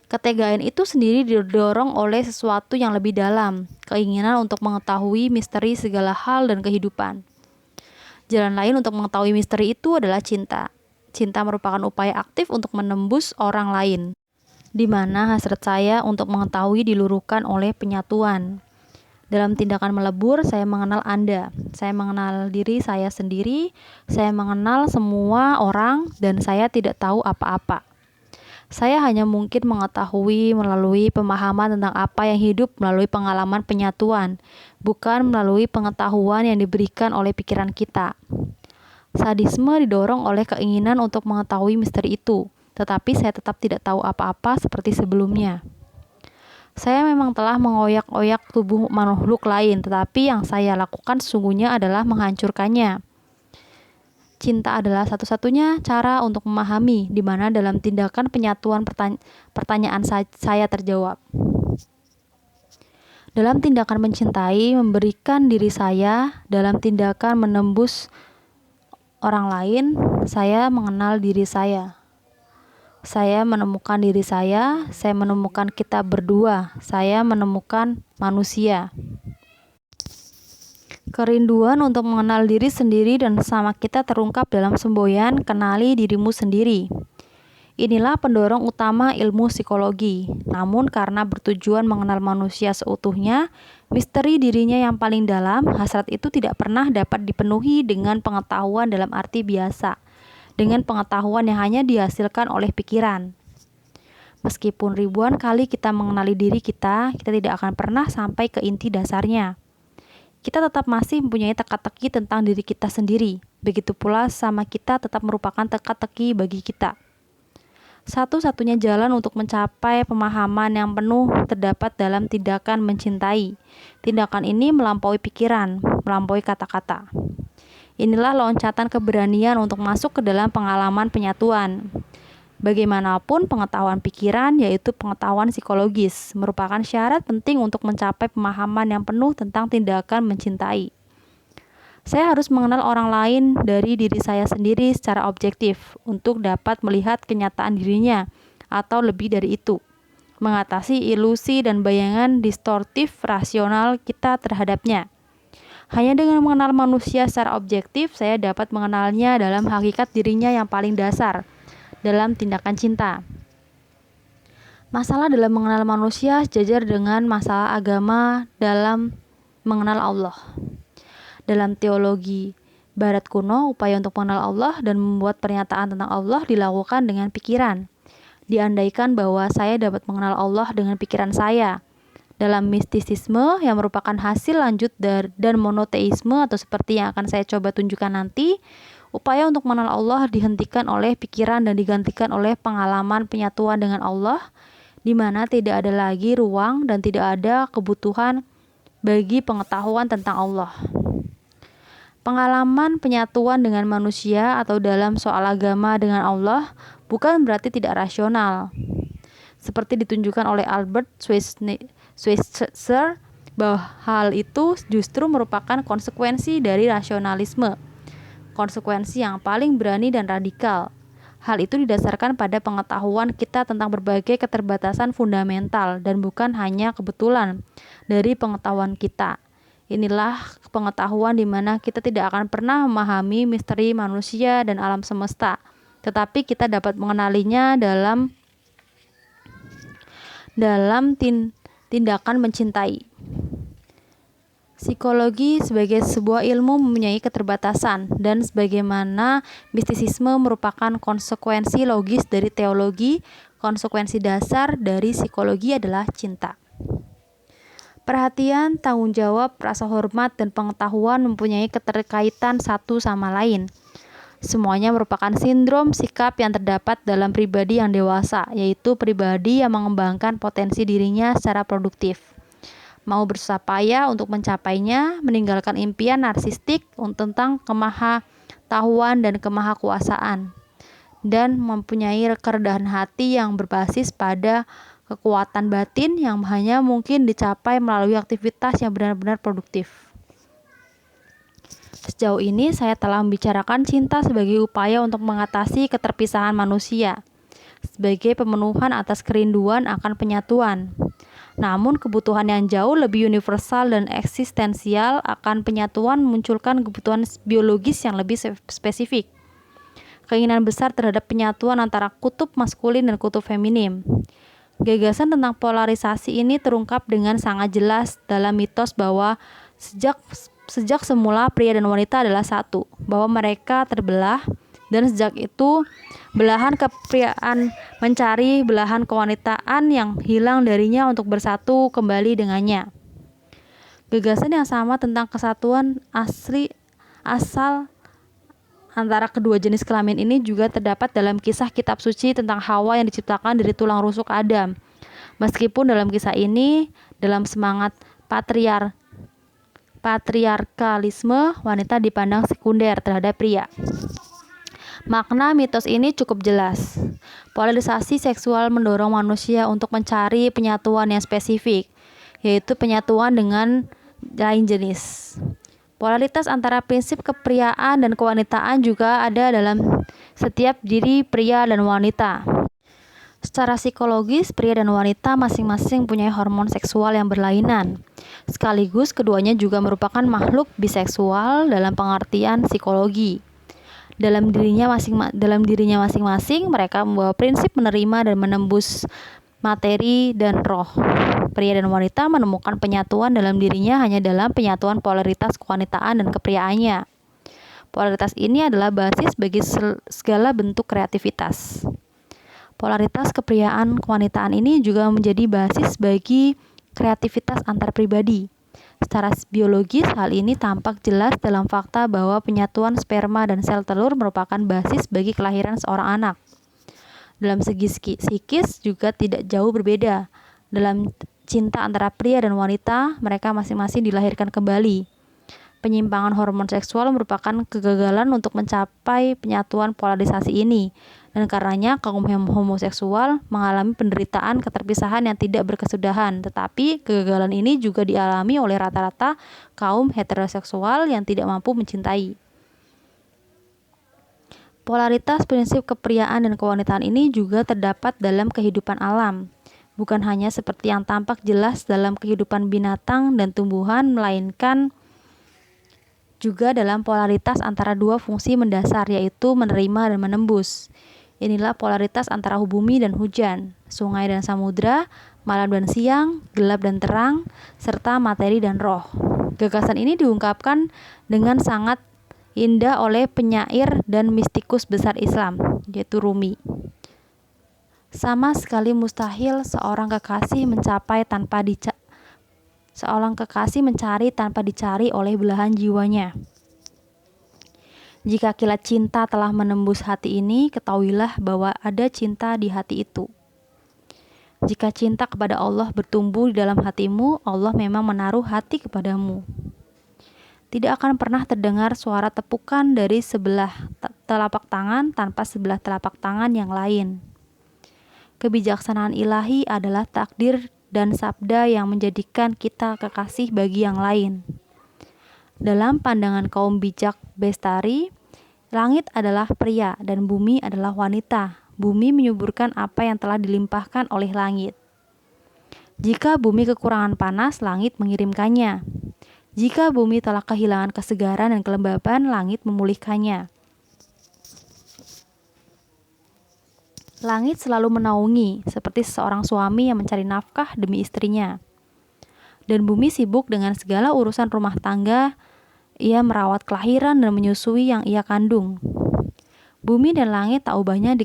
Ketegaan itu sendiri didorong oleh sesuatu yang lebih dalam, keinginan untuk mengetahui misteri segala hal dan kehidupan. Jalan lain untuk mengetahui misteri itu adalah cinta. Cinta merupakan upaya aktif untuk menembus orang lain, di mana hasrat saya untuk mengetahui diluruhkan oleh penyatuan. Dalam tindakan melebur, saya mengenal Anda, saya mengenal diri saya sendiri, saya mengenal semua orang, dan saya tidak tahu apa-apa. Saya hanya mungkin mengetahui melalui pemahaman tentang apa yang hidup melalui pengalaman penyatuan, bukan melalui pengetahuan yang diberikan oleh pikiran kita. Sadisme didorong oleh keinginan untuk mengetahui misteri itu, tetapi saya tetap tidak tahu apa-apa seperti sebelumnya. Saya memang telah mengoyak-oyak tubuh makhluk lain, tetapi yang saya lakukan sesungguhnya adalah menghancurkannya. Cinta adalah satu-satunya cara untuk memahami, di mana dalam tindakan penyatuan pertanyaan saya terjawab. Dalam tindakan mencintai, memberikan diri saya, dalam tindakan menembus orang lain, saya mengenal diri saya. Saya menemukan diri saya menemukan kita berdua, saya menemukan manusia. Kerinduan untuk mengenal diri sendiri dan sesama kita terungkap dalam semboyan kenali dirimu sendiri. Inilah pendorong utama ilmu psikologi. Namun karena bertujuan mengenal manusia seutuhnya, misteri dirinya yang paling dalam, hasrat itu tidak pernah dapat dipenuhi dengan pengetahuan dalam arti biasa, dengan pengetahuan yang hanya dihasilkan oleh pikiran. Meskipun ribuan kali kita mengenali diri kita tidak akan pernah sampai ke inti dasarnya. Kita tetap masih mempunyai teka-teki tentang diri kita sendiri. Begitu pula sama kita tetap merupakan teka-teki bagi kita. Satu-satunya jalan untuk mencapai pemahaman yang penuh terdapat dalam tindakan mencintai. Tindakan ini melampaui pikiran, melampaui kata-kata. Inilah loncatan keberanian untuk masuk ke dalam pengalaman penyatuan. Bagaimanapun pengetahuan pikiran, yaitu pengetahuan psikologis, merupakan syarat penting untuk mencapai pemahaman yang penuh tentang tindakan mencintai. Saya harus mengenal orang lain dari diri saya sendiri secara objektif untuk dapat melihat kenyataan dirinya, atau lebih dari itu, mengatasi ilusi dan bayangan distortif rasional kita terhadapnya. Hanya dengan mengenal manusia secara objektif, saya dapat mengenalnya dalam hakikat dirinya yang paling dasar, dalam tindakan cinta. Masalah dalam mengenal manusia sejajar dengan masalah agama dalam mengenal Allah. Dalam teologi Barat kuno, upaya untuk mengenal Allah dan membuat pernyataan tentang Allah dilakukan dengan pikiran. Diandaikan bahwa saya dapat mengenal Allah dengan pikiran saya. Dalam mistisisme yang merupakan hasil lanjut dan monoteisme atau seperti yang akan saya coba tunjukkan nanti, upaya untuk mengenal Allah dihentikan oleh pikiran dan digantikan oleh pengalaman penyatuan dengan Allah, di mana tidak ada lagi ruang dan tidak ada kebutuhan bagi pengetahuan tentang Allah. Pengalaman penyatuan dengan manusia atau dalam soal agama dengan Allah bukan berarti tidak rasional. Seperti ditunjukkan oleh Albert Schweitzer, bahwa hal itu justru merupakan konsekuensi dari rasionalisme, konsekuensi yang paling berani dan radikal. Hal itu didasarkan pada pengetahuan kita tentang berbagai keterbatasan fundamental dan bukan hanya kebetulan dari pengetahuan kita. Inilah pengetahuan di mana kita tidak akan pernah memahami misteri manusia dan alam semesta, tetapi kita dapat mengenalinya dalam tindakan mencintai. Psikologi sebagai sebuah ilmu mempunyai keterbatasan, dan sebagaimana mistisisme merupakan konsekuensi logis dari teologi, konsekuensi dasar dari psikologi adalah cinta. Perhatian, tanggung jawab, rasa hormat, dan pengetahuan mempunyai keterkaitan satu sama lain. Semuanya merupakan sindrom sikap yang terdapat dalam pribadi yang dewasa, yaitu pribadi yang mengembangkan potensi dirinya secara produktif. Mau bersusah payah untuk mencapainya, meninggalkan impian narsistik tentang kemahatauan dan kemahakuasaan, dan mempunyai kerendahan hati yang berbasis pada kekuatan batin yang hanya mungkin dicapai melalui aktivitas yang benar-benar produktif. Sejauh ini saya telah membicarakan cinta sebagai upaya untuk mengatasi keterpisahan manusia, sebagai pemenuhan atas kerinduan akan penyatuan. Namun kebutuhan yang jauh lebih universal dan eksistensial akan penyatuan memunculkan kebutuhan biologis yang lebih spesifik. Keinginan besar terhadap penyatuan antara kutub maskulin dan kutub feminim. Gagasan tentang polarisasi ini terungkap dengan sangat jelas dalam mitos bahwa sejak semula pria dan wanita adalah satu, bahwa mereka terbelah, dan sejak itu belahan kepriaan mencari belahan kewanitaan yang hilang darinya untuk bersatu kembali dengannya. Gagasan yang sama tentang kesatuan asal antara kedua jenis kelamin ini juga terdapat dalam kisah kitab suci tentang Hawa yang diciptakan dari tulang rusuk Adam. Meskipun dalam kisah ini, dalam semangat patriarkalisme, wanita dipandang sekunder terhadap pria. Makna mitos ini cukup jelas. Polarisasi seksual mendorong manusia untuk mencari penyatuan yang spesifik, yaitu penyatuan dengan lain jenis. Polaritas antara prinsip kepriaan dan kewanitaan juga ada dalam setiap diri pria dan wanita. Secara psikologis, pria dan wanita masing-masing punya hormon seksual yang berlainan. Sekaligus keduanya juga merupakan makhluk biseksual dalam pengertian psikologi. Dalam dirinya masing-masing, mereka membawa prinsip menerima dan menembus materi dan roh. Pria dan wanita menemukan penyatuan dalam dirinya hanya dalam penyatuan polaritas kewanitaan dan kepriaannya. Polaritas ini adalah basis bagi segala bentuk kreativitas. Polaritas kepriaan kewanitaan ini juga menjadi basis bagi kreativitas antar pribadi. Secara biologis, hal ini tampak jelas dalam fakta bahwa penyatuan sperma dan sel telur merupakan basis bagi kelahiran seorang anak. Dalam segi psikis juga tidak jauh berbeda. Dalam cinta antara pria dan wanita, mereka masing-masing dilahirkan kembali. Penyimpangan hormon seksual merupakan kegagalan untuk mencapai penyatuan polarisasi ini, dan karenanya kaum homoseksual mengalami penderitaan keterpisahan yang tidak berkesudahan. Tetapi kegagalan ini juga dialami oleh rata-rata kaum heteroseksual yang tidak mampu mencintai. Polaritas prinsip kepriaan dan kewanitaan ini juga terdapat dalam kehidupan alam, bukan hanya seperti yang tampak jelas dalam kehidupan binatang dan tumbuhan, melainkan juga dalam polaritas antara dua fungsi mendasar, yaitu menerima dan menembus. Inilah polaritas antara bumi dan hujan, sungai dan samudra, malam dan siang, gelap dan terang, serta materi dan roh. Gagasan ini diungkapkan dengan sangat indah oleh penyair dan mistikus besar Islam, yaitu Rumi. Sama sekali mustahil seorang kekasih mencari tanpa dicari oleh belahan jiwanya. Jika kilat cinta telah menembus hati ini, ketahuilah bahwa ada cinta di hati itu. Jika cinta kepada Allah bertumbuh di dalam hatimu, Allah memang menaruh hati kepadamu. Tidak akan pernah terdengar suara tepukan dari sebelah telapak tangan tanpa sebelah telapak tangan yang lain. Kebijaksanaan ilahi adalah takdir dan sabda yang menjadikan kita kekasih bagi yang lain. Dalam pandangan kaum bijak bestari, langit adalah pria dan bumi adalah wanita. Bumi menyuburkan apa yang telah dilimpahkan oleh langit. Jika bumi kekurangan panas, langit mengirimkannya. Jika bumi telah kehilangan kesegaran dan kelembaban, langit memulihkannya. Langit selalu menaungi, seperti seorang suami yang mencari nafkah demi istrinya. Dan bumi sibuk dengan segala urusan rumah tangga, ia merawat kelahiran dan menyusui yang ia kandung. Bumi dan langit tak ubahnya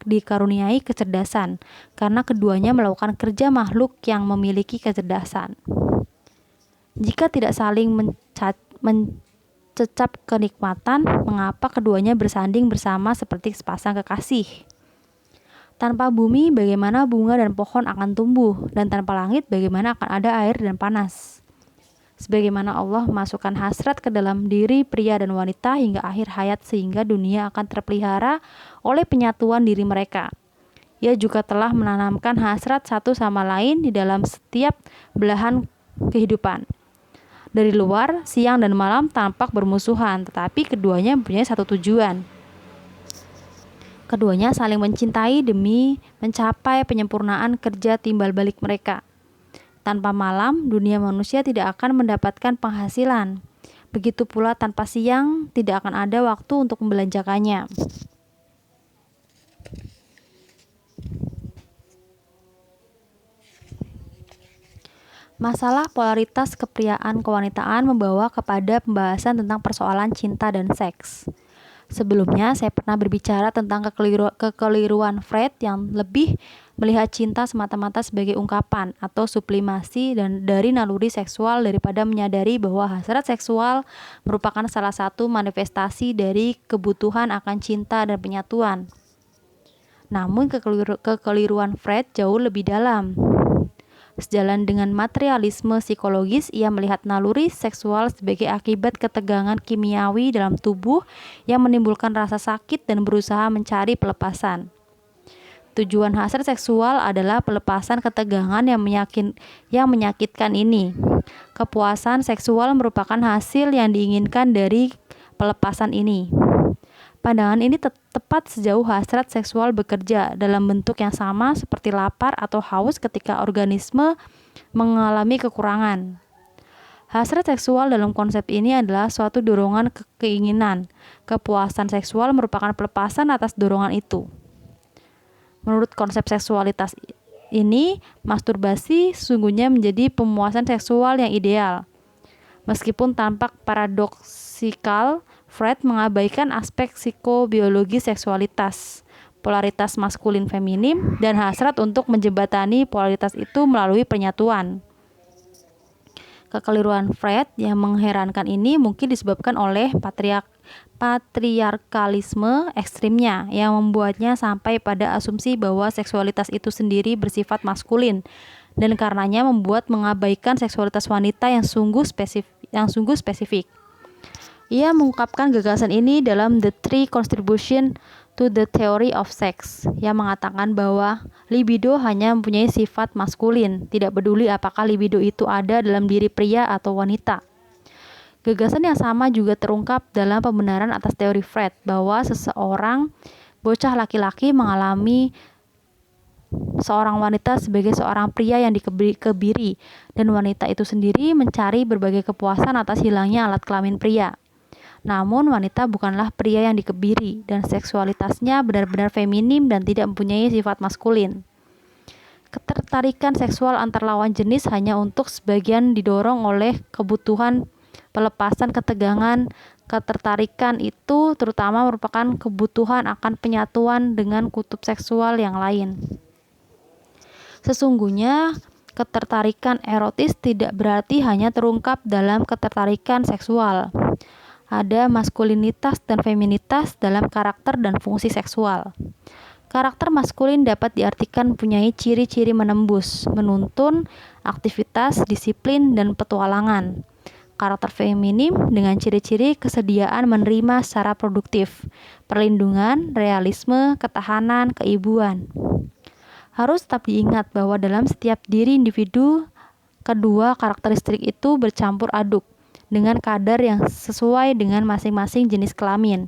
dikaruniai kecerdasan, karena keduanya melakukan kerja makhluk yang memiliki kecerdasan. Jika tidak saling mencecap kenikmatan, mengapa keduanya bersanding bersama seperti sepasang kekasih? Tanpa bumi, bagaimana bunga dan pohon akan tumbuh, dan tanpa langit, bagaimana akan ada air dan panas? Sebagaimana Allah memasukkan hasrat ke dalam diri pria dan wanita hingga akhir hayat sehingga dunia akan terpelihara oleh penyatuan diri mereka. Ia juga telah menanamkan hasrat satu sama lain di dalam setiap belahan kehidupan. Dari luar, siang dan malam tampak bermusuhan, tetapi keduanya mempunyai satu tujuan. Keduanya saling mencintai demi mencapai penyempurnaan kerja timbal balik mereka. Tanpa malam, dunia manusia tidak akan mendapatkan penghasilan. Begitu pula tanpa siang, tidak akan ada waktu untuk membelanjakannya. Masalah polaritas kepriaan kewanitaan membawa kepada pembahasan tentang persoalan cinta dan seks. Sebelumnya, saya pernah berbicara tentang kekeliruan Freud yang lebih melihat cinta semata-mata sebagai ungkapan atau sublimasi dari naluri seksual daripada menyadari bahwa hasrat seksual merupakan salah satu manifestasi dari kebutuhan akan cinta dan penyatuan. Namun, kekeliruan Freud jauh lebih dalam. Sejalan dengan materialisme psikologis, ia melihat naluri seksual sebagai akibat ketegangan kimiawi dalam tubuh yang menimbulkan rasa sakit dan berusaha mencari pelepasan. Tujuan hasrat seksual adalah pelepasan ketegangan yang menyakitkan ini. Kepuasan seksual merupakan hasil yang diinginkan dari pelepasan ini. Pandangan ini tepat sejauh hasrat seksual bekerja dalam bentuk yang sama seperti lapar atau haus ketika organisme mengalami kekurangan. Hasrat seksual dalam konsep ini adalah suatu dorongan keinginan. Kepuasan seksual merupakan pelepasan atas dorongan itu. Menurut konsep seksualitas ini, masturbasi sesungguhnya menjadi pemuasan seksual yang ideal. Meskipun tampak paradoksikal, Freud mengabaikan aspek psikobiologi seksualitas, polaritas maskulin-feminim, dan hasrat untuk menjembatani polaritas itu melalui penyatuan. Kekeliruan Freud yang mengherankan ini mungkin disebabkan oleh patriarkalisme ekstrimnya yang membuatnya sampai pada asumsi bahwa seksualitas itu sendiri bersifat maskulin dan karenanya membuat mengabaikan seksualitas wanita yang sungguh spesifik. Ia mengungkapkan gagasan ini dalam The Three Contributions to the Theory of Sex yang mengatakan bahwa libido hanya mempunyai sifat maskulin, tidak peduli apakah libido itu ada dalam diri pria atau wanita. Gagasan yang sama juga terungkap dalam pembenaran atas teori Freud bahwa seseorang bocah laki-laki mengalami seorang wanita sebagai seorang pria yang dikebiri dan wanita itu sendiri mencari berbagai kepuasan atas hilangnya alat kelamin pria. Namun wanita bukanlah pria yang dikebiri dan seksualitasnya benar-benar feminim dan tidak mempunyai sifat maskulin. Ketertarikan seksual antar lawan jenis hanya untuk sebagian didorong oleh kebutuhan pelepasan ketegangan. Ketertarikan itu terutama merupakan kebutuhan akan penyatuan dengan kutub seksual yang lain. Sesungguhnya ketertarikan erotis tidak berarti hanya terungkap dalam ketertarikan seksual. Ada maskulinitas dan feminitas dalam karakter dan fungsi seksual. Karakter maskulin dapat diartikan mempunyai ciri-ciri menembus, menuntun, aktivitas, disiplin, dan petualangan. Karakter feminim dengan ciri-ciri kesediaan menerima secara produktif, perlindungan, realisme, ketahanan, keibuan. Harus tetap diingat bahwa dalam setiap diri individu, kedua karakteristik itu bercampur aduk dengan kadar yang sesuai dengan masing-masing jenis kelamin.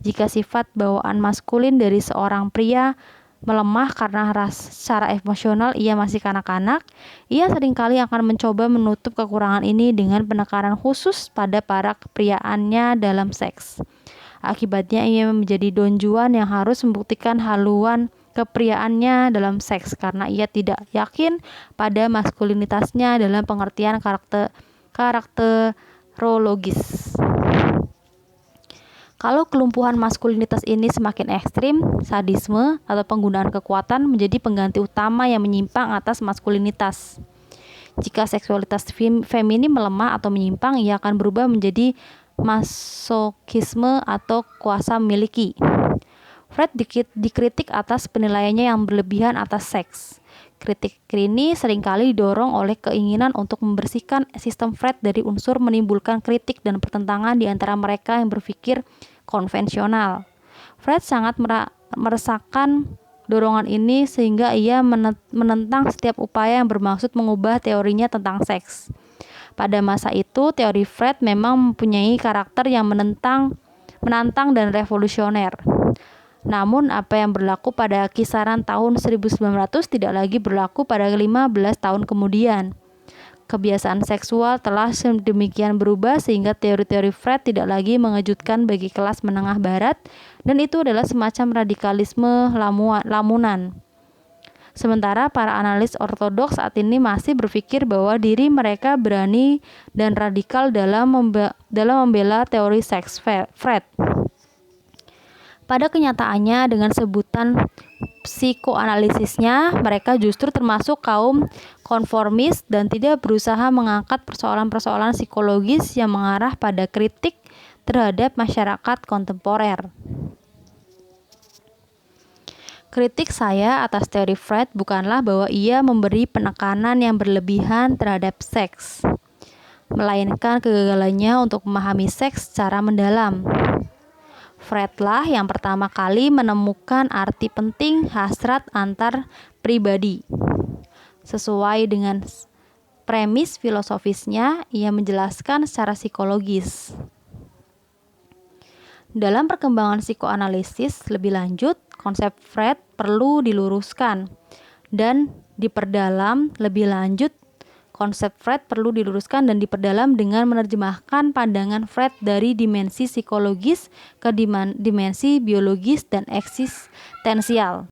Jika sifat bawaan maskulin dari seorang pria melemah karena secara emosional ia masih kanak-kanak, ia seringkali akan mencoba menutup kekurangan ini dengan penekanan khusus pada para kepriaannya dalam seks. Akibatnya ia menjadi Don Juan yang harus membuktikan haluan kepriaannya dalam seks karena ia tidak yakin pada maskulinitasnya dalam pengertian karakterologis. Kalau kelumpuhan maskulinitas ini semakin ekstrim, sadisme atau penggunaan kekuatan menjadi pengganti utama yang menyimpang atas maskulinitas. Jika seksualitas feminim melemah atau menyimpang, ia akan berubah menjadi masokisme atau kuasa memiliki. Freud dikritik atas penilaiannya yang berlebihan atas seks. Kritik ini seringkali didorong oleh keinginan untuk membersihkan sistem Freud dari unsur menimbulkan kritik dan pertentangan di antara mereka yang berpikir konvensional. Freud sangat meresahkan dorongan ini sehingga ia menentang setiap upaya yang bermaksud mengubah teorinya tentang seks. Pada masa itu, teori Freud memang mempunyai karakter yang menantang dan revolusioner. Namun apa yang berlaku pada kisaran tahun 1900 tidak lagi berlaku pada 15 tahun kemudian. Kebiasaan seksual telah sedemikian berubah sehingga teori-teori Freud tidak lagi mengejutkan bagi kelas menengah barat dan itu adalah semacam radikalisme lamunan. Sementara para analis ortodoks saat ini masih berpikir bahwa diri mereka berani dan radikal dalam membela teori seks Freud. Pada kenyataannya, dengan sebutan psikoanalisisnya, mereka justru termasuk kaum konformis dan tidak berusaha mengangkat persoalan-persoalan psikologis yang mengarah pada kritik terhadap masyarakat kontemporer. Kritik saya atas teori Freud bukanlah bahwa ia memberi penekanan yang berlebihan terhadap seks, melainkan kegagalannya untuk memahami seks secara mendalam. Freud-lah yang pertama kali menemukan arti penting hasrat antar pribadi. Sesuai dengan premis filosofisnya, ia menjelaskan secara psikologis. Dalam perkembangan psikoanalisis lebih lanjut, konsep Freud perlu diluruskan dan diperdalam lebih lanjut. Konsep Freud perlu diluruskan dan diperdalam dengan menerjemahkan pandangan Freud dari dimensi psikologis ke dimensi biologis dan eksistensial.